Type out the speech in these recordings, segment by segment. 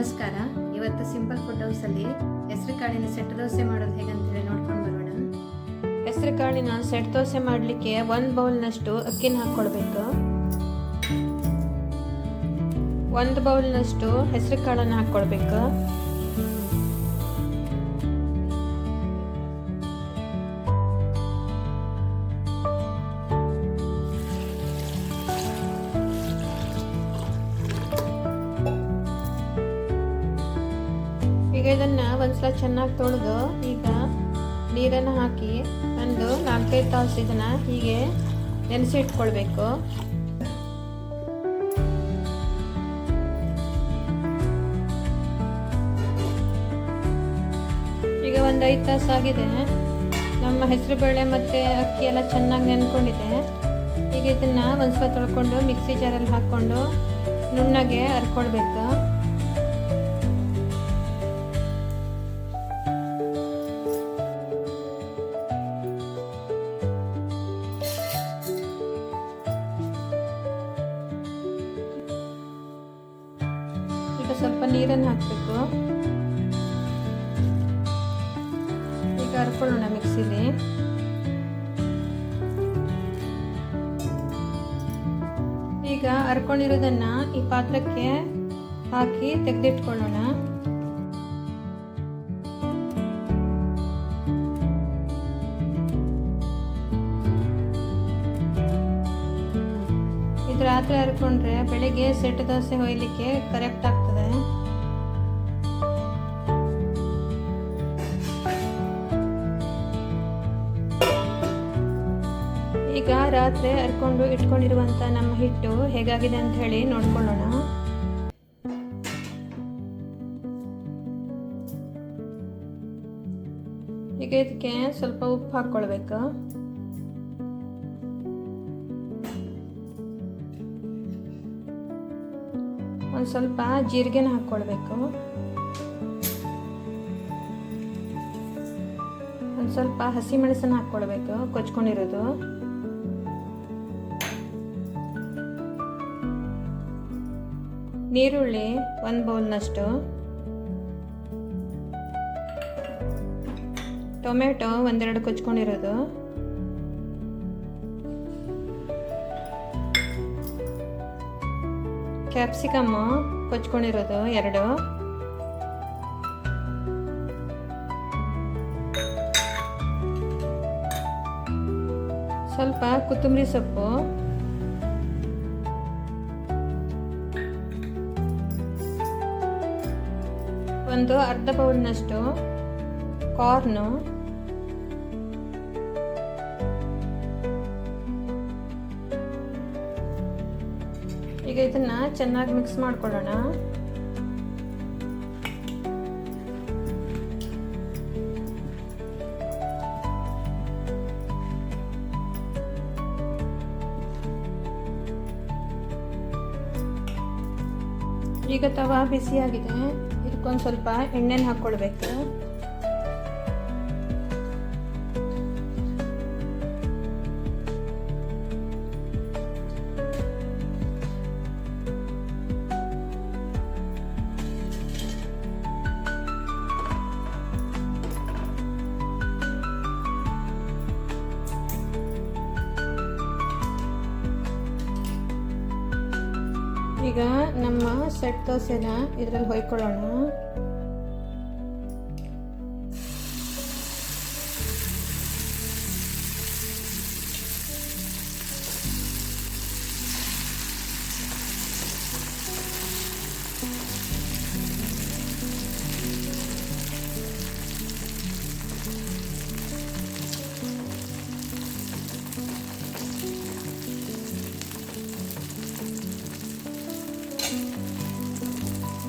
ನಮಸ್ಕಾರ. ಇವತ್ತು simple food ಹೌಸಲ್ಲಿ ಹೆಸರು ಕಾಳಿನ ಸೆಟ್ ದೋಸೆ ಮಾಡೋದು ಹೇಗಂತೇಳಿ ನೋಡ್ಕೊಂಡು ಬರೋಣ. ಹೆಸರು ಕಾಳಿನ ಸೆಟ್ ದೋಸೆ ಮಾಡಲಿಕ್ಕೆ 1 ಬೌಲ್ನಷ್ಟು ಅಕ್ಕಿನ ಹಾಕ್ಕೊಳ್ಬೇಕು. 1 ಬೌಲ್ನಷ್ಟು ಹೆಸರು ಕಾಳನ್ನು ಹಾಕ್ಕೊಳ್ಬೇಕು. ಈಗ ಇದನ್ನು ಒಂದ್ಸಲ ಚೆನ್ನಾಗಿ ತೊಳೆದು ಈಗ ನೀರನ್ನು ಹಾಕಿ ಒಂದು 4-5 ತಾಸು ಇದನ್ನು ಹೀಗೆ ನೆನೆಸಿ ಇಟ್ಕೊಳ್ಬೇಕು. ಈಗ ಒಂದು 5 ತಾಸು ಆಗಿದೆ. ನಮ್ಮ ಹೆಸರು ಬೇಳೆ ಮತ್ತು ಅಕ್ಕಿ ಎಲ್ಲ ಚೆನ್ನಾಗಿ ನೆನ್ಕೊಂಡಿದೆ. ಈಗ ಇದನ್ನು ಒಂದ್ಸಲ ತೊಳ್ಕೊಂಡು ಮಿಕ್ಸಿ ಜಾರಲ್ಲಿ ಹಾಕ್ಕೊಂಡು ನುಣ್ಣಗೆ ಹರ್ಕೊಳ್ಬೇಕು. ಈಗ ಸ್ವಲ್ಪ ನೀರನ್ನು ಹಾಕಬೇಕು. ಈಗ ಹರ್ಕೊಳ್ಳೋಣ ಮಿಕ್ಸಿಲಿ. ಈಗ ಹರ್ಕೊಂಡಿರೋದನ್ನ ಈ ಪಾತ್ರಕ್ಕೆ ಹಾಕಿ ತೆಗೆದಿಟ್ಕೊಳ್ಳೋಣ. ಇದು ರಾತ್ರಿ ಹರ್ಕೊಂಡ್ರೆ ಬೆಳಿಗ್ಗೆ ಸೆಟ್ ದೋಸೆ ಹೊಯ್ಲಿಕ್ಕೆ ಕರೆಕ್ಟ್ ಆಗ್ತದೆ. ಈಗ ರಾತ್ರಿ ಹರ್ಕೊಂಡು ಇಟ್ಕೊಂಡಿರುವಂತ ನಮ್ಮ ಹಿಟ್ಟು ಹೇಗಾಗಿದೆ ಅಂತ ಹೇಳಿ ನೋಡ್ಕೊಳ್ಳೋಣ. ಈಗ ಇದಕ್ಕೆ ಸ್ವಲ್ಪ ಉಪ್ಪು ಹಾಕ್ಕೊಳ್ಬೇಕು. ಒಂದು ಸ್ವಲ್ಪ ಜೀರಿಗೆನ ಹಾಕ್ಕೊಳ್ಬೇಕು. ಒಂದು ಸ್ವಲ್ಪ ಹಸಿಮೆಣಸನ್ನು ಹಾಕ್ಕೊಳ್ಬೇಕು ಕೊಚ್ಕೊಂಡಿರೋದು. ನೀರುಳ್ಳಿ 1 ಬೌಲ್ನಷ್ಟು, ಟೊಮೆಟೊ 1-2 ಕೊಚ್ಕೊಂಡಿರೋದು, ಕ್ಯಾಪ್ಸಿಕಮ್ ಕೊಚ್ಕೊಂಡಿರೋದು 2, ಸ್ವಲ್ಪ ಕೊತ್ತಂಬರಿ ಸೊಪ್ಪು, ಒಂದು ಅರ್ಧ ಬೌಲ್ನಷ್ಟು ಕಾರ್ನು, ಈಗ ಇದನ್ನ ಚೆನ್ನಾಗಿ ಮಿಕ್ಸ್ ಮಾಡ್ಕೊಳ್ಳೋಣ. ಈಗ ತವಾ ಬಿಸಿಯಾಗಿದೆ. ಇದಕ್ಕೊಂದು ಸ್ವಲ್ಪ ಎಣ್ಣೆನ ಹಾಕ್ಕೊಳ್ಬೇಕು. ಈಗ ನಮ್ಮ ಸೆಟ್ ದೋಸೆನ ಇದರಲ್ಲಿ ಹೊಯ್ಕೊಳ್ಳೋಣ.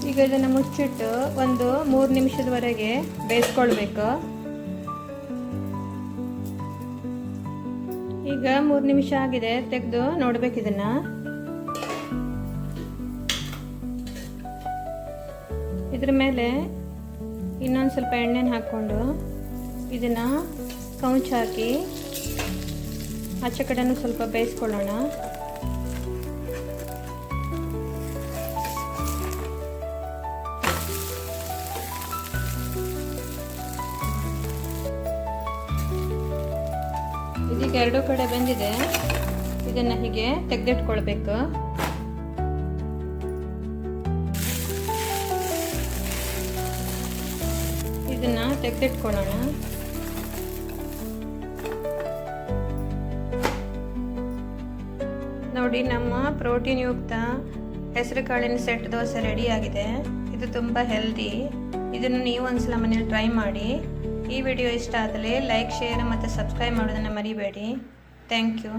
ಈಗ ಇದನ್ನು ಮುಚ್ಚಿಟ್ಟು ಒಂದು 3 ನಿಮಿಷದವರೆಗೆ ಬೇಯಿಸ್ಕೊಳ್ಬೇಕು. ಈಗ 3 ನಿಮಿಷ ಆಗಿದೆ, ತೆಗೆದು ನೋಡ್ಬೇಕು ಇದನ್ನ. ಇದ್ರ ಮೇಲೆ ಇನ್ನೊಂದು ಸ್ವಲ್ಪ ಎಣ್ಣೆನ ಹಾಕ್ಕೊಂಡು ಇದನ್ನ ಕೌಂಚ್ ಹಾಕಿ ಆಚೆ ಕಡೆನೂ ಸ್ವಲ್ಪ ಬೇಯಿಸ್ಕೊಳ್ಳೋಣ. ಈಗ ಎರಡೂ ಕಡೆ ಬೆಂದಿದೆ. ಇದನ್ನು ಹೀಗೆ ತೆಗೆದಿಟ್ಕೊಳ್ಬೇಕು. ಇದನ್ನು ತೆಗೆದಿಟ್ಕೊಳ್ಳೋಣ. ನೋಡಿ, ನಮ್ಮ ಪ್ರೋಟೀನ್ ಯುಕ್ತ ಹೆಸರು ಕಾಳಿನ ಸೆಟ್ ದೋಸೆ ರೆಡಿ ಆಗಿದೆ. ಇದು ತುಂಬ ಹೆಲ್ದಿ. ಇದನ್ನು ನೀವು ಒಂದ್ಸಲ ಮನೇಲಿ ಟ್ರೈ ಮಾಡಿ. ಈ ವಿಡಿಯೋ ಇಷ್ಟ ಆದರೆ ಲೈಕ್, ಶೇರ್ ಮತ್ತು ಸಬ್ಸ್ಕ್ರೈಬ್ ಮಾಡೋದನ್ನು ಮರಿಬೇಡಿ. Thank you.